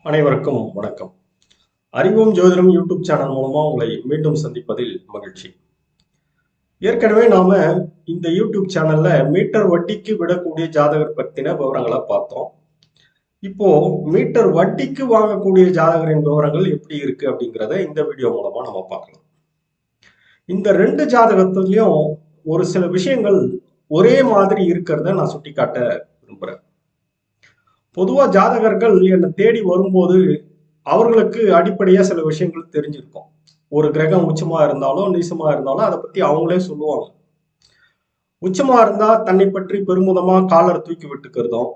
அனைவருக்கும் வணக்கம். அறிவோம் ஜோதிடம் யூடியூப் சேனல் மூலமா உங்களை மீண்டும் சந்திப்பதில் மகிழ்ச்சி. ஏற்கனவே நாம இந்த யூடியூப் சேனல்ல மீட்டர் வட்டிக்கு விடக்கூடிய ஜாதகர் பத்தின விவரங்களை பார்த்தோம். இப்போ மீட்டர் வட்டிக்கு வாங்கக்கூடிய ஜாதகரின் விவரங்கள் எப்படி இருக்கு அப்படிங்கிறத இந்த வீடியோ மூலமா நம்ம பார்க்கலாம். இந்த ரெண்டு ஜாதகத்திலையும் ஒரு சில விஷயங்கள் ஒரே மாதிரி இருக்கிறத நான் சுட்டிக்காட்ட விரும்புறேன். பொதுவா ஜாதகர்கள் என்னை தேடி வரும்போது அவர்களுக்கு அடிப்படையா சில விஷயங்கள் தெரிஞ்சிருக்கும். ஒரு கிரகம் உச்சமா இருந்தாலும் நீசமா இருந்தாலும் அதை பத்தி அவங்களே சொல்லுவாங்க. உச்சமா இருந்தா தன்னை பற்றி பெருமிதமா காலர் தூக்கி விட்டுக்கிறதும்,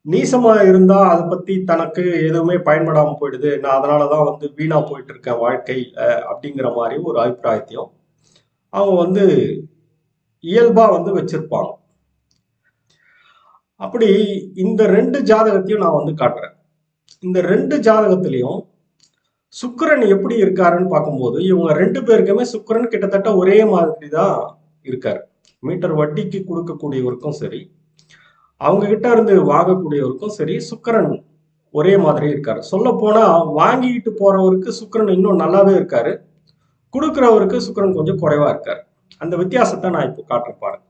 நீசமா இருந்தா அதை பத்தி தனக்கு எதுவுமே பயன்படாம போயிடுது, நான் அதனாலதான் வீணா போயிட்டு இருக்கேன் வாழ்க்கை அப்படிங்கிற மாதிரி ஒரு அபிப்பிராயத்தையும் அவங்க இயல்பா வச்சிருப்பாங்க. அப்படி இந்த ரெண்டு ஜாதகத்தையும் நான் காட்டுறேன். இந்த ரெண்டு ஜாதகத்திலையும் சுக்கிரன் எப்படி இருக்காருன்னு பார்க்கும்போது இவங்க ரெண்டு பேருக்குமே சுக்கிரன் கிட்டத்தட்ட ஒரே மாதிரி தான் இருக்காரு. மீட்டர் வட்டிக்கு கொடுக்கக்கூடியவருக்கும் சரி, அவங்க கிட்ட இருந்து வாங்கக்கூடியவருக்கும் சரி, சுக்கிரன் ஒரே மாதிரி இருக்காரு. சொல்ல போனா வாங்கிட்டு போறவருக்கு சுக்கிரன் இன்னும் நல்லாவே இருக்காரு, கொடுக்கிறவருக்கு சுக்கிரன் கொஞ்சம் குறைவா இருக்காரு. அந்த வித்தியாசத்தை நான் இப்போ காட்டுறேன் பாருங்க.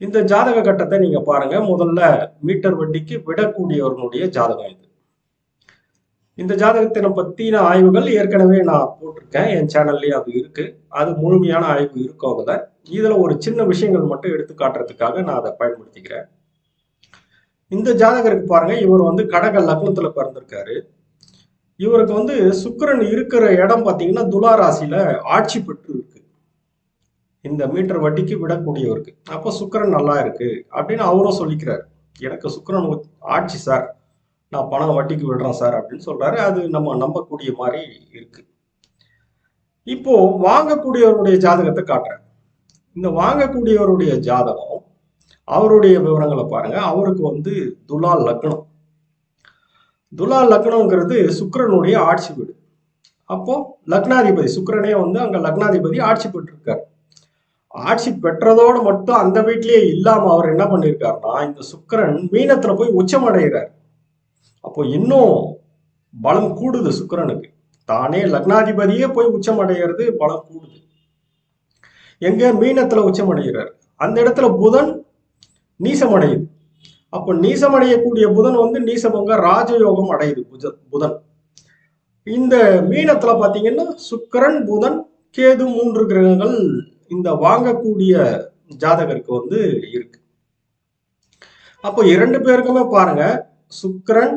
இந்த ஜாதக கட்டத்தை நீங்க பாருங்க. முதல்ல மீட்டர் வட்டிக்கு விடக்கூடியவர்களுடைய ஜாதகம் இது. இந்த ஜாதகத்தினை பத்தின ஆய்வுகள் ஏற்கனவே நான் போட்டிருக்கேன், என் சேனல்லயே அது இருக்கு. அது முழுமையான ஆய்வு இருக்கும். இதுல ஒரு சின்ன விஷயங்கள் மட்டும் எடுத்து காட்டுறதுக்காக நான் அதை பயன்படுத்திக்கிறேன். இந்த ஜாதகருக்கு பாருங்க, இவர் கடக லக்னத்துல பிறந்திருக்காரு. இவருக்கு சுக்கிரன் இருக்கிற இடம் பாத்தீங்கன்னா துலா ராசியில ஆட்சி பெற்று இருக்கு. இந்த மீட்டர் வட்டிக்கு விடக்கூடியவருக்கு அப்போ சுக்கிரன் நல்லா இருக்கு அப்படின்னு அவரும் சொல்லிக்கிறாரு. எனக்கு சுக்கிரன் ஆட்சி சார், நான் பணம் வட்டிக்கு விடுறேன் சார் அப்படின்னு சொல்றாரு. அது நம்ம நம்பக்கூடிய மாதிரி இருக்கு. இப்போ வாங்கக்கூடியவருடைய ஜாதகத்தை காட்டுறேன். இந்த வாங்கக்கூடியவருடைய ஜாதகம், அவருடைய விவரங்களை பாருங்க. அவருக்கு துலா லக்னம். துலா லக்னம்ங்கிறது சுக்கிரனுடைய ஆட்சி வீடு. அப்போ லக்னாதிபதி சுக்கிரனே அங்க லக்னாதிபதி ஆட்சி பெற்று இருக்காரு. ஆட்சி பெற்றதோடு மட்டும் அந்த வீட்டிலேயே இல்லாம அவர் என்ன பண்ணிருக்காருன்னா, இந்த சுக்கிரன் மீனத்துல போய் உச்சம் அடைகிறார். அப்போ இன்னும் பலம் கூடுது சுக்கிரனுக்கு. தானே லக்னாதிபதியே போய் உச்சம் அடைகிறது பலம் கூடுது. எங்க மீனத்துல உச்சம் அடைகிறார். அந்த இடத்துல புதன் நீசம் அடையுது. அப்போ நீசம் அடையக்கூடிய புதன் நீசபங்க ராஜயோகம் அடையுது புதன். இந்த மீனத்துல பாத்தீங்கன்னா சுக்கிரன் புதன் கேது 3 கிரகங்கள் இந்த வாங்கக்கூடிய ஜாதகருக்கு இருக்கு. அப்போ இரண்டு பேருக்குமே பாருங்க, சுக்கிரன்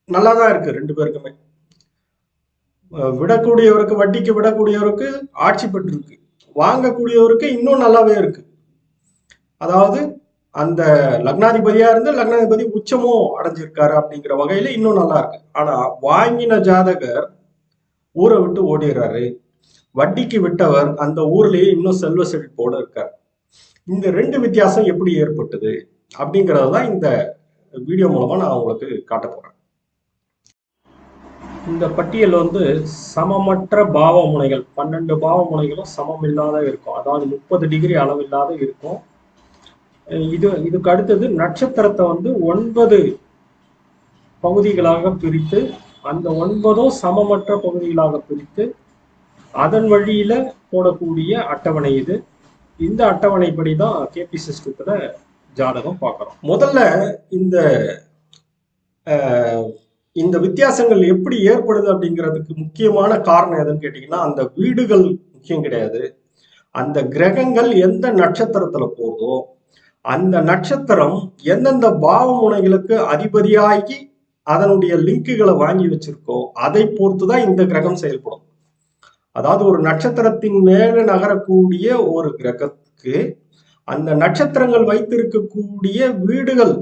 நல்லாதான் இருக்கு. ரெண்டு பேருக்குமே விடக்கூடியவருக்கு, வட்டிக்கு விடக்கூடியவருக்கு ஆட்சி பெற்று இருக்கு. வாங்கக்கூடியவருக்கு இன்னும் நல்லாவே இருக்கு. அதாவது அந்த லக்னாதிபதியா இருந்து லக்னாதிபதி உச்சமும் அடைஞ்சிருக்காரு அப்படிங்கிற வகையில இன்னும் நல்லா இருக்கு. ஆனா வாங்கின ஜாதகர் ஊரை விட்டு ஓடிடுறாரு. வட்டிக்கு விட்டவர் அந்த ஊர்லயே இன்னும் செல்வ செழிப்போட இருக்கார். இந்த ரெண்டு வித்தியாசம் எப்படி ஏற்பட்டது அப்படிங்கறதுதான் இந்த வீடியோ மூலமா நான் உங்களுக்கு காட்ட போறேன். இந்த பட்டியல் சமமற்ற பாவ முனைகள், 12 பாவ முனைகளும் சமம் இல்லாத இருக்கும். அதாவது 30 டிகிரி அளவில்லாத இருக்கும். இதுக்கு அடுத்தது நட்சத்திரத்தை 9 பகுதிகளாக பிரித்து, அந்த 9 சமமற்ற பகுதிகளாக பிரித்து அதன் வழியில போடக்கூடிய அட்டவணை இது. இந்த அட்டவணைப்படி தான் கேபி சிஸ்டத்துல ஜாதகம் பார்க்கிறோம். முதல்ல இந்த வித்தியாசங்கள் எப்படி ஏற்படுது அப்படிங்கிறதுக்கு முக்கியமான காரணம் எதுன்னு கேட்டீங்கன்னா, அந்த வீடுகள் முக்கியம் கிடையாது. அந்த கிரகங்கள் எந்த நட்சத்திரத்துல போதோ அந்த நட்சத்திரம் எந்தெந்த பாவ முனைகளுக்கு அதிபதியாகி அதனுடைய லிங்குகளை வாங்கி வச்சிருக்கோ அதை பொறுத்துதான் இந்த கிரகம் செயல்படும். அதாவது ஒரு நட்சத்திரத்தின் மேல நகரக்கூடிய ஒரு கிரகத்துக்கு அந்த நட்சத்திரங்கள் வைத்திருக்கக்கூடிய வீடுகள்,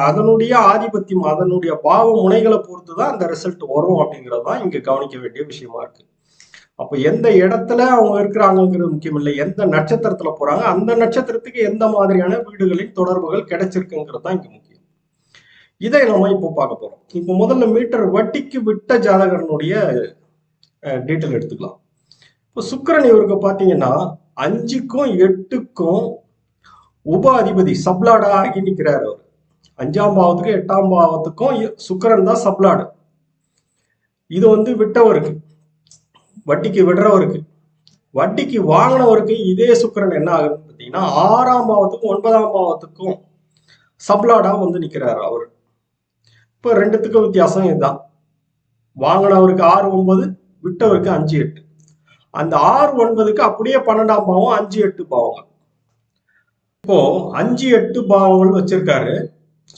அதனுடைய ஆதிபத்தியம், அதனுடைய பாவ முனைகளை பொறுத்துதான் அந்த ரிசல்ட் வரும் அப்படிங்கிறது தான் இங்க கவனிக்க வேண்டிய விஷயமா இருக்கு. அப்ப எந்த இடத்துல அவங்க இருக்கிறாங்கிறது முக்கியம் இல்லை, எந்த நட்சத்திரத்துல போறாங்க, அந்த நட்சத்திரத்துக்கு எந்த மாதிரியான வீடுகளின் தொடர்புகள் கிடைச்சிருக்குங்கிறது தான் இங்க முக்கியம். இதை நம்ம இப்போ பார்க்க போறோம். இப்போ முதல்ல மீட்டர் வட்டிக்கு விட்ட ஜாதகனுடைய டீட்டெயில் எடுத்துக்கலாம். இப்போ சுக்கிரன் இவருக்கு பாத்தீங்கன்னா 5க்கும் 8க்கும் உப அதிபதி சப்லாடா ஆகி நிற்கிறார். அவர் 5ஆம் பாவத்துக்கும் 8ஆம் பாவத்துக்கும் சுக்கிரன் தான் சப்ளாடு. இது வந்து விட்டவருக்கு, வட்டிக்கு விடுறவருக்கு. வட்டிக்கு வாங்கினவருக்கு இதே சுக்கிரன் என்ன ஆகுதுன்னு பார்த்தீங்கன்னா 6ஆம் பாவத்துக்கும் 9ஆம் பாவத்துக்கும் சப்ளாடா வந்து நிற்கிறாரு அவர். இப்போ ரெண்டுத்துக்கும் வித்தியாசம் இதுதான். வாங்கினவருக்கு 6 9, விட்டவருக்கு 5 8. அந்த 6 9க்கு அப்படியே 12ஆம் பாவம் 5 8 பாவங்கள். இப்போ 5 8 பாவங்கள் வச்சிருக்காரு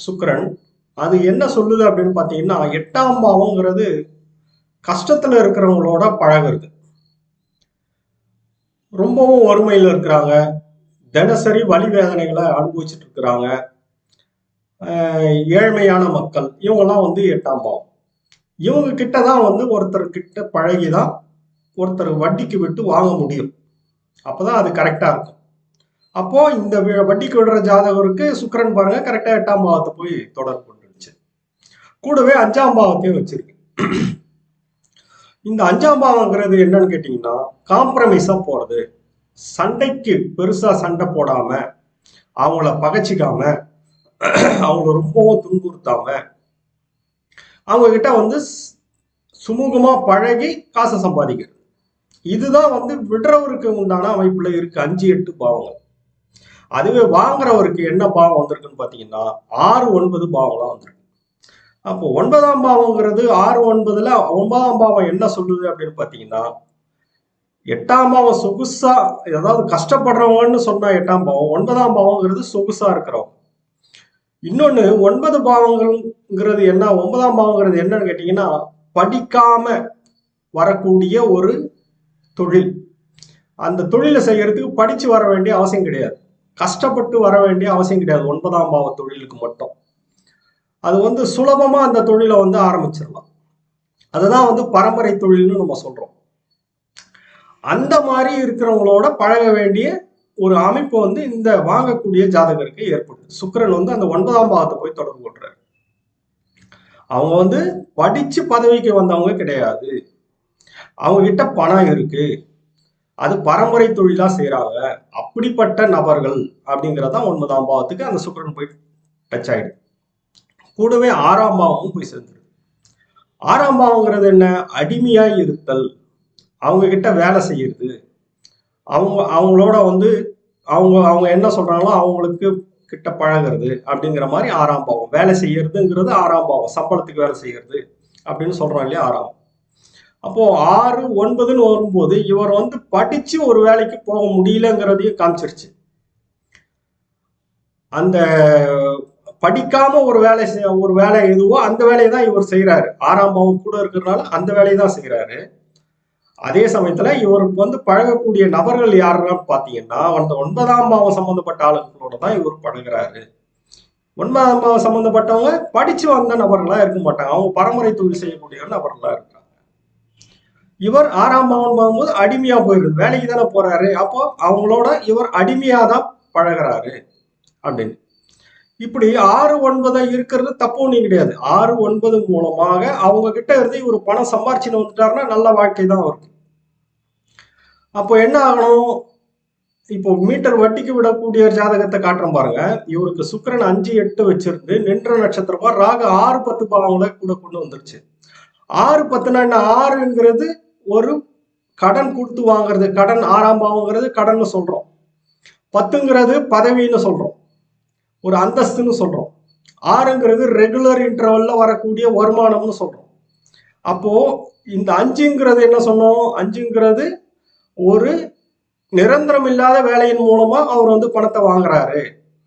சுக்கிரன். அது என்ன சொல்லுது அப்படின்னு பார்த்தீங்கன்னா 8ஆம் பாவம்ங்கிறது கஷ்டத்துல இருக்கிறவங்களோட பழகுறது. ரொம்பவும் வறுமையில் இருக்கிறாங்க, தினசரி வலி வேதனைகளை அனுபவிச்சுட்டு இருக்கிறாங்க, ஏழ்மையான மக்கள், இவங்கெல்லாம் வந்து 8ஆம் பாவம். இவங்க கிட்ட தான் வந்து ஒருத்தர்கிட்ட பழகிதான் ஒருத்தர் வட்டிக்கு விட்டு வாங்க முடியும். அப்பதான் அது கரெக்டா இருக்கும். அப்போ இந்த வட்டிக்கு விடுற ஜாதகருக்கு சுக்கிரன் பாருங்க கரெக்டா 8ஆம் பாவத்தை போய் தொடர்பு கொண்டுருச்சு. கூடவே 5ஆம் பாவத்தையும் வச்சிருக்கு. இந்த 5ஆம் பாவங்கிறது என்னன்னு கேட்டீங்கன்னா காம்ப்ரமைஸா போறது, சண்டைக்கு பெருசா சண்டை போடாம, அவங்கள பகைச்சிக்காம, அவங்கள ரொம்பவும் துன்புறுத்தாம, அவங்க கிட்ட வந்து சுமூகமா பழகி காசை சம்பாதிக்கிறது. இதுதான் வந்து விடுறவருக்கு உண்டான அமைப்புல இருக்கு 5 8 பாவங்கள். அதுவே வாங்குறவருக்கு என்ன பாவம் வந்திருக்குன்னு பாத்தீங்கன்னா 6 9 பாவங்களா வந்திருக்கு. அப்போ 9ஆம் பாவங்கிறது 6 9ல 9ஆம் பாவம் என்ன சொல்லுது அப்படின்னு பாத்தீங்கன்னா 8ஆம் பாவம் சொகுசா, ஏதாவது கஷ்டப்படுறவங்கன்னு சொன்னா 8ஆம் பாவம், 9ஆம் பாவங்கிறது சொகுசா இருக்கிறவங்க. இன்னொன்னு 9 பாவங்கள்ங்கிறது என்ன, 9ஆம் பாவங்கிறது என்னன்னு கேட்டீங்கன்னா படிக்காம வரக்கூடிய ஒரு தொழில். அந்த தொழிலை செய்யறதுக்கு படிச்சு வர வேண்டிய அவசியம் கிடையாது, கஷ்டப்பட்டு வர வேண்டிய அவசியம் கிடையாது 9ஆம் பாவ தொழிலுக்கு மட்டும். அது வந்து சுலபமா அந்த தொழிலை வந்து ஆரம்பிச்சிடலாம். அதுதான் வந்து பரம்பரை தொழில்னு நம்ம சொல்றோம். அந்த மாதிரி இருக்கிறவங்களோட பழக வேண்டிய ஒரு அமைப்பு வந்து இந்த வாங்கக்கூடிய ஜாதகருக்கு ஏற்படுது. சுக்கிரன் வந்து அந்த 9ஆம் பாவத்தை போய் தொடர்பு கொள்றாரு. அவங்க வந்து படிச்சு பதவிக்கு வந்தவங்க கிடையாது, அவங்க கிட்ட பணம் இருக்கு, அது பரம்பரை தொழிலா செய்யறாங்க, அப்படிப்பட்ட நபர்கள் அப்படிங்கறதான் 9ஆம் பாவத்துக்கு அந்த சுக்கிரன் போய் டச் ஆயிடுது. கூடவே 6ஆம் பாவமும் போய் சேர்ந்துருது. 6ஆம் பாவங்கிறது என்ன, அடிமையாய் இருத்தல், அவங்க கிட்ட வேலை செய்யறது, அவங்களோட வந்து அவங்க என்ன சொல்றாங்களோ அவங்களுக்கு கிட்ட பழகிறது அப்படிங்கிற மாதிரி 6ஆம் பாவம். வேலை செய்யறதுங்கிறது 6ஆம் பாவம், சம்பளத்துக்கு வேலை செய்யறது அப்படின்னு சொல்றோம் இல்லையா 6ஆம். அப்போ 6 9ன்னு வரும்போது இவர் வந்து படிச்சு ஒரு வேலைக்கு போக முடியலங்கிறதையும் காமிச்சிருச்சு. அந்த படிக்காம ஒரு வேலை எதுவோ அந்த வேலையை தான் இவர் செய்யறாரு. 6ஆம் பாவம் கூட இருக்கிறதுனால அந்த வேலையை தான் செய்யறாரு. அதே சமயத்துல இவருக்கு வந்து பழகக்கூடிய நபர்கள் யாருன்னு பாத்தீங்கன்னா அந்த 9ஆம் பாவம் சம்பந்தப்பட்ட ஆளுங்களோட தான் இவர் பழகுறாரு. 9ஆம் பாவம் சம்பந்தப்பட்டவங்க படிச்சு வந்த நபர்களா இருக்க மாட்டாங்க, அவங்க பரம்பரை தொழில் செய்யக்கூடிய நபர்களா இருக்காங்க. இவர் 6ஆம் பாவம் போகும்போது அடிமையா போயிடுது, வேலைக்கு தானே போறாரு, அப்போ அவங்களோட இவர் அடிமையா தான் பழகுறாரு அப்படின்னு. இப்படி 6 9 இருக்கிறது தப்பு ஒன்றும் கிடையாது. 6 9 மூலமாக அவங்க கிட்ட இருந்து இவர் பணம் சம்பாரிச்சுன்னு வந்துட்டாருன்னா நல்ல வாழ்க்கை தான் அவருக்கு. அப்போ என்ன ஆகணும், இப்போ மீட்டர் வட்டிக்கு விடக்கூடிய ஜாதகத்தை காட்டுறோம் பாருங்க. இவருக்கு சுக்கிரன் 5 8 வச்சிருந்து நின்ற நட்சத்திரமா ராகு 6 10 பாவங்களை கூட கொண்டு வந்துருச்சு. 6 10னா என்ன, 6ங்கிறது ஒரு கடன் கொடுத்து வாங்குறது, கடன். 6ஆம் பாவங்கிறது கடன் சொல்றோம். 10ங்கிறது பதவின்னு சொல்றோம், ஒரு அந்தஸ்துன்னு சொல்றோம். 6ங்கிறது ரெகுலர் இன்டர்வல்ல வரக்கூடிய வருமானம்னு சொல்றோம். அப்போ இந்த 5ங்கிறது என்ன சொன்னோம், 5ங்கிறது ஒரு நிரந்தரம் இல்லாத வேலையின் மூலமா அவர் வந்து பணத்தை வாங்குறாரு,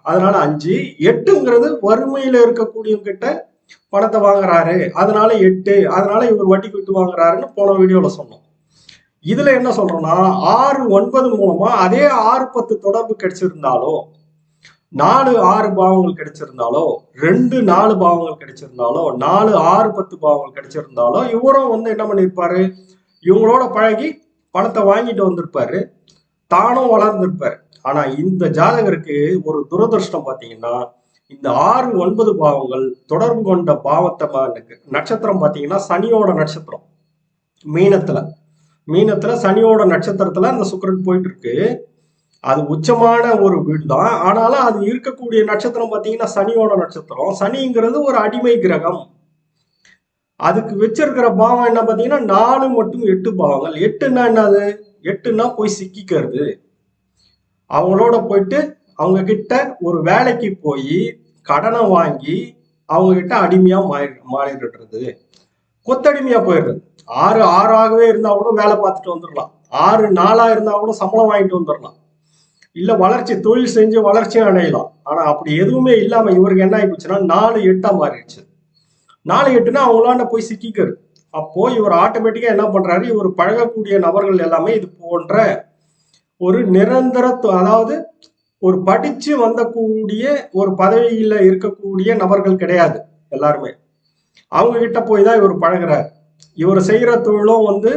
அதனால 5. 8ங்கிறது வறுமையில இருக்கக்கூடிய கிட்ட பணத்தை வாங்குறாரு, அதனால 8, அதனால இவர் வட்டிக்கு விட்டு வாங்குறாருன்னு போன வீடியோல சொன்னோம். இதுல என்ன சொல்றோம்னா 6 9 மூலமா அதே 6 10 தொடர்பு கிடைச்சிருந்தாலோ, 4 6 பாவங்கள் கிடைச்சிருந்தாலோ, 2 4 பாவங்கள் கிடைச்சிருந்தாலோ, 4 6 10 பாவங்கள் கிடைச்சிருந்தாலோ இவரும் வந்து என்ன பண்ணிருப்பாரு, இவங்களோட பழகி பணத்தை வாங்கிட்டு வந்திருப்பாரு, தானும் வளர்ந்திருப்பாரு. ஆனா இந்த ஜாதகருக்கு ஒரு துரதிருஷ்டம் பாத்தீங்கன்னா இந்த 6 9 பாவங்கள் தொடர்பு கொண்ட பாவத்தை நட்சத்திரம் பாத்தீங்கன்னா சனியோட நட்சத்திரம். மீனத்துல சனியோட நட்சத்திரத்துல அந்த சுக்கிரன் போயிட்டு இருக்கு. அது உச்சமான ஒரு வீடு தான். ஆனாலும் அது இருக்கக்கூடிய நட்சத்திரம் பார்த்தீங்கன்னா சனியோட நட்சத்திரம். சனிங்கிறது ஒரு அடிமை கிரகம். அதுக்கு வச்சிருக்கிற பாவம் என்ன பார்த்தீங்கன்னா 4 மற்றும் 8 பாவங்கள். 8ன்னா என்னது? 8ன்னா போய் சிக்கிக்கிறது. அவங்களோட போயிட்டு அவங்க கிட்ட ஒரு வேலைக்கு போய் கடனை வாங்கி அவங்க கிட்ட அடிமையா மாறிடுறது, கொத்தடிமையா போயிடுறது. 6 6ஆகவே இருந்தா கூட வேலை பார்த்துட்டு வந்துடலாம். 6 4ஆ இருந்தா கூட சம்பளம் வாங்கிட்டு வந்துடலாம். இல்ல வளர்ச்சி தொழில் செஞ்சு வளர்ச்சியும் அடையலாம். ஆனா அப்படி எதுவுமே இல்லாம இவருக்கு என்ன ஆயிடுச்சுன்னா 4 8ஆ மாறிடுச்சு. 4 8ன்னா அவங்களாண்ட போய் சிக்கிக்கிறது. அப்போ இவர் ஆட்டோமேட்டிக்கா என்ன பண்றாரு, இவர் பழகக்கூடிய நபர்கள் எல்லாமே இது போன்ற ஒரு நிரந்தர அதாவது ஒரு படிச்சு வந்தக்கூடிய ஒரு பதவியில இருக்கக்கூடிய நபர்கள் கிடையாது எல்லாருமே. அவங்க கிட்ட போய் தான் இவர் பழகுறாரு. இவர் செய்யற தொழிலும் வந்து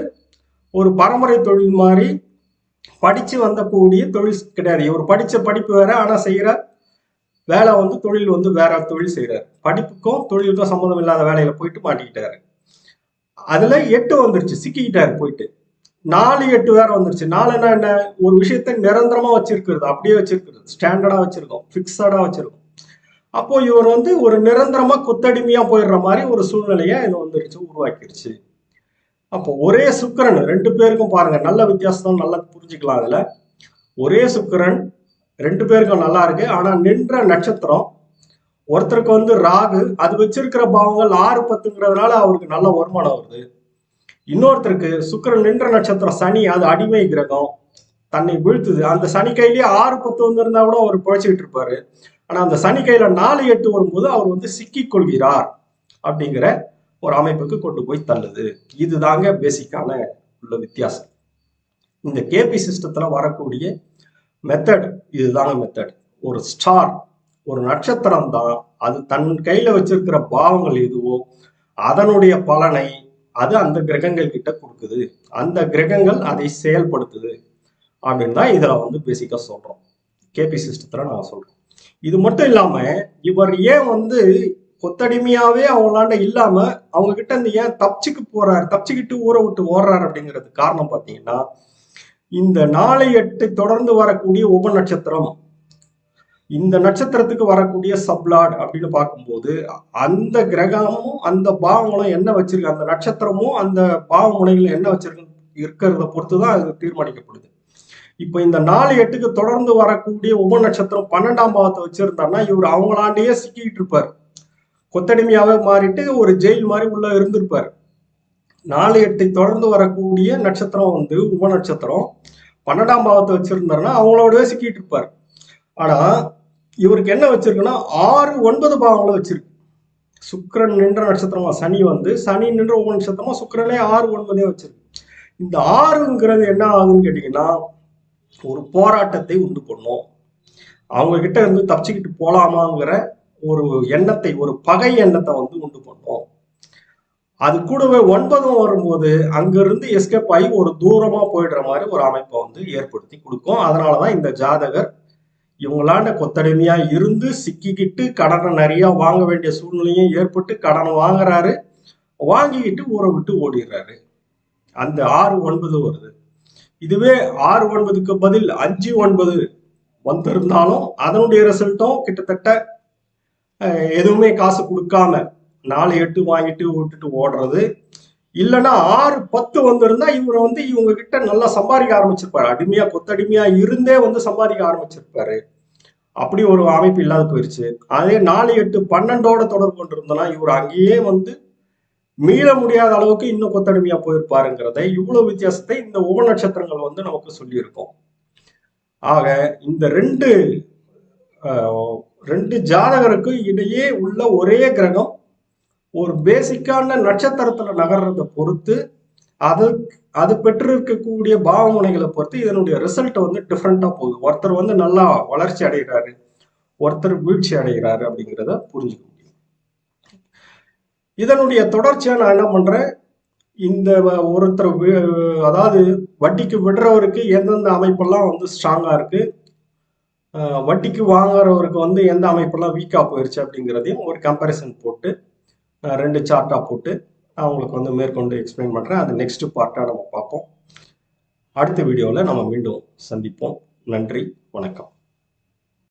ஒரு பரம்பரை தொழில் மாதிரி படிச்சு வந்தக்கூடிய தொழில் கிடையாது. இவர் படிச்ச படிப்பு வேற, ஆனா செய்யற வேலை வந்து தொழில் வந்து வேற தொழில் செய்யறாரு. படிப்புக்கும் தொழிலுக்கும் சம்மந்தம் இல்லாத வேலையில போயிட்டு மாட்டிக்கிட்டாரு. அதுல 8 வந்துருச்சு, சிக்கிக்கிட்டாரு போயிட்டு. 4 8 வேற வந்துருச்சு. 4ன்னா என்ன? ஒரு விஷயத்த நிரந்தரமா வச்சிருக்கிறது, அப்படியே வச்சிருக்கிறது, ஸ்டாண்டர்டா வச்சிருக்கோம், பிக்சடா வச்சிருக்கோம். அப்போ இவர் வந்து ஒரு நிரந்தரமா கொத்தடிமையா போயிடுற மாதிரி ஒரு சூழ்நிலையை இது வந்துருச்சு, உருவாக்கிருச்சு. அப்போ ஒரே சுக்கிரன் 2 பேருக்கும் பாருங்க, நல்ல வித்தியாசம் நல்லா புரிஞ்சுக்கலாம். அதுல ஒரே சுக்கிரன் 2 பேருக்கும் நல்லா இருக்கு. ஆனா நின்ற நட்சத்திரம் ஒருத்தருக்கு வந்து ராகு, அது வச்சிருக்கிற பாவங்கள் 6 10ங்கிறதுனால அவருக்கு நல்ல வருமானம் வருது. இன்னொருத்தருக்கு சுக்கிரன் நின்ற நட்சத்திரம் சனி, அது அடிமை கிரகம், தன்னை வீழ்த்துது. அந்த சனி கையிலேயே 6 10 வந்திருந்தா கூட அவர் பிழைச்சிக்கிட்டு இருப்பாரு. ஆனா அந்த சனி கையில 4 8 வரும்போது அவர் வந்து சிக்கிக் கொள்கிறார் அப்படிங்கிற ஒரு அமைப்புக்கு கொண்டு போய் தள்ளுது. இதுதாங்க பேசிக்கான உள்ள வித்தியாசம். இந்த கேபி சிஸ்டத்துல வரக்கூடிய மெத்தட் இதுதாங்க மெத்தட். ஒரு ஸ்டார், ஒரு நட்சத்திரம் தான், அது தன் கையில வச்சிருக்கிற பாவங்கள் எதுவோ அதனுடைய பலனை அது அந்த கிரகங்கள் கிட்ட கொடுக்குது. அந்த கிரகங்கள் அதை செயல்படுத்துது அப்படின்னு தான் இதுல வந்து பேசிக்கா சொல்றோம். கேபி சிஸ்டத்துல நான் சொல்றேன். இது மட்டும் இல்லாம இவர் ஏன் வந்து கொத்தடிமையாவே அவங்களாண்ட இல்லாம அவங்க கிட்ட இருந்து ஏன் தப்பிச்சுக்கிட்டு ஊரை விட்டு ஓடுறாரு அப்படிங்கிறது காரணம் பாத்தீங்கன்னா, இந்த 4 8 தொடர்ந்து வரக்கூடிய உப நட்சத்திரம், இந்த நட்சத்திரத்துக்கு வரக்கூடிய சப்லாட் அப்படின்னு பார்க்கும்போது அந்த கிரகமும் அந்த பாவங்களும் என்ன வச்சிருக்கு, அந்த நட்சத்திரமும் அந்த பாவ முனைகள் என்ன வச்சிருக்கு இருக்கிறத பொறுத்துதான் அது தீர்மானிக்கப்படுது. இப்ப இந்த 4 8க்கு தொடர்ந்து வரக்கூடிய உப நட்சத்திரம் 12ஆம் பாவத்தை வச்சிருந்தாருன்னா இவர் அவங்களாண்டே சிக்கிட்டு இருப்பார். கொத்தடிமையாவே மாறிட்டு ஒரு ஜெயில் மாதிரி உள்ள இருந்திருப்பார். 4 8 தொடர்ந்து வரக்கூடிய நட்சத்திரம் வந்து உப நட்சத்திரம் 12ஆம் பாவத்தை வச்சிருந்தாருன்னா அவங்களோடவே சிக்கிட்டு இருப்பார். ஆனா இவருக்கு என்ன வச்சிருக்குன்னா 6 9 பாவங்களை வச்சிருக்கு. சுக்கிரன் நின்ற நட்சத்திரமா சனி வந்து, சனி நின்ற உப நட்சத்திரமா சுக்கிரனே 6 9 வச்சிருக்கு. இந்த 6ங்கிறது என்ன ஆகுதுன்னு கேட்டீங்கன்னா, ஒரு போராட்டத்தை உண்டு பண்ணும். அவங்க கிட்ட இருந்து தப்பிச்சுக்கிட்டு போலாமாங்கிற ஒரு எண்ணத்தை, ஒரு பகை எண்ணத்தை வந்து உண்டு பண்ணும். அது கூடவே 9 வரும்போது அங்கிருந்து எஸ்கேப் ஆகி ஒரு தூரமா போயிடுற மாதிரி ஒரு அமைப்பை வந்து ஏற்படுத்தி கொடுக்கும். அதனாலதான் இந்த ஜாதகர் இவங்களாண்ட கொத்தடிமையா இருந்து சிக்கிக்கிட்டு கடனை நிறைய வாங்க வேண்டிய சூழ்நிலையும் ஏற்பட்டு கடனை வாங்குறாரு, வாங்கிக்கிட்டு ஊரை விட்டு ஓடிடுறாரு. அந்த 6 9 வருது. இதுவே 6 9க்கு பதில் 5 9 வந்திருந்தாலும் அதனுடைய ரிசல்ட்டும் கிட்டத்தட்ட எதுவுமே காசு கொடுக்காம 4 8 வாங்கிட்டு விட்டுட்டு ஓடுறது. இல்லைன்னா 6 10 வந்திருந்தா இவரை வந்து இவங்க கிட்ட நல்லா சம்பாதிக்க ஆரம்பிச்சிருப்பாரு. அடிமையா கொத்தடிமையா இருந்தே வந்து சம்பாதிக்க ஆரம்பிச்சிருப்பாரு. அப்படி ஒரு அமைப்பு இல்லாத போயிருச்சு. அதே 4 8 12ஓட தொடர்பு கொண்டிருந்தனா இவர் அங்கேயே வந்து மீள முடியாத அளவுக்கு இன்னும் கொத்தடிமையா போயிருப்பாருங்கிறத, இவ்வளவு வித்தியாசத்தை இந்த உப நட்சத்திரங்கள் வந்து நமக்கு சொல்லியிருக்கோம். ஆக இந்த ரெண்டு ஜாதகருக்கு இடையே உள்ள ஒரே கிரகம் ஒரு பேசிக்கான நட்சத்திரத்துல நகர்றதை பொறுத்து அது பெற்றிருக்கக்கூடிய பாவமுனைகளை பொறுத்து இதனுடைய ரிசல்ட் வந்து டிஃப்ரெண்டா போகுது. ஒருத்தர் வந்து நல்லா வளர்ச்சி அடைகிறாரு, ஒருத்தர் வீழ்ச்சி அடைகிறாரு அப்படிங்கிறத புரிஞ்சுக்க முடியும். இதனுடைய தொடர்ச்சியா நான் என்ன பண்றேன், இந்த ஒருத்தர் அதாவது வட்டிக்கு விடுறவருக்கு எந்தெந்த அமைப்பெல்லாம் வந்து ஸ்ட்ராங்கா இருக்கு, வட்டிக்கு வாங்குறவருக்கு வந்து எந்த அமைப்பெல்லாம் வீக்கா போயிருச்சு அப்படிங்கிறதையும் ஒரு கம்பேரிசன் போட்டு 2 சார்ட்டா போட்டு அவங்களுக்கு வந்து மேற்கொண்டு எக்ஸ்பிளைன் பண்றேன். அது நெக்ஸ்ட் பார்ட்டா நம்ம பார்ப்போம். அடுத்த வீடியோவில் நம்ம மீண்டும் சந்திப்போம். நன்றி, வணக்கம்.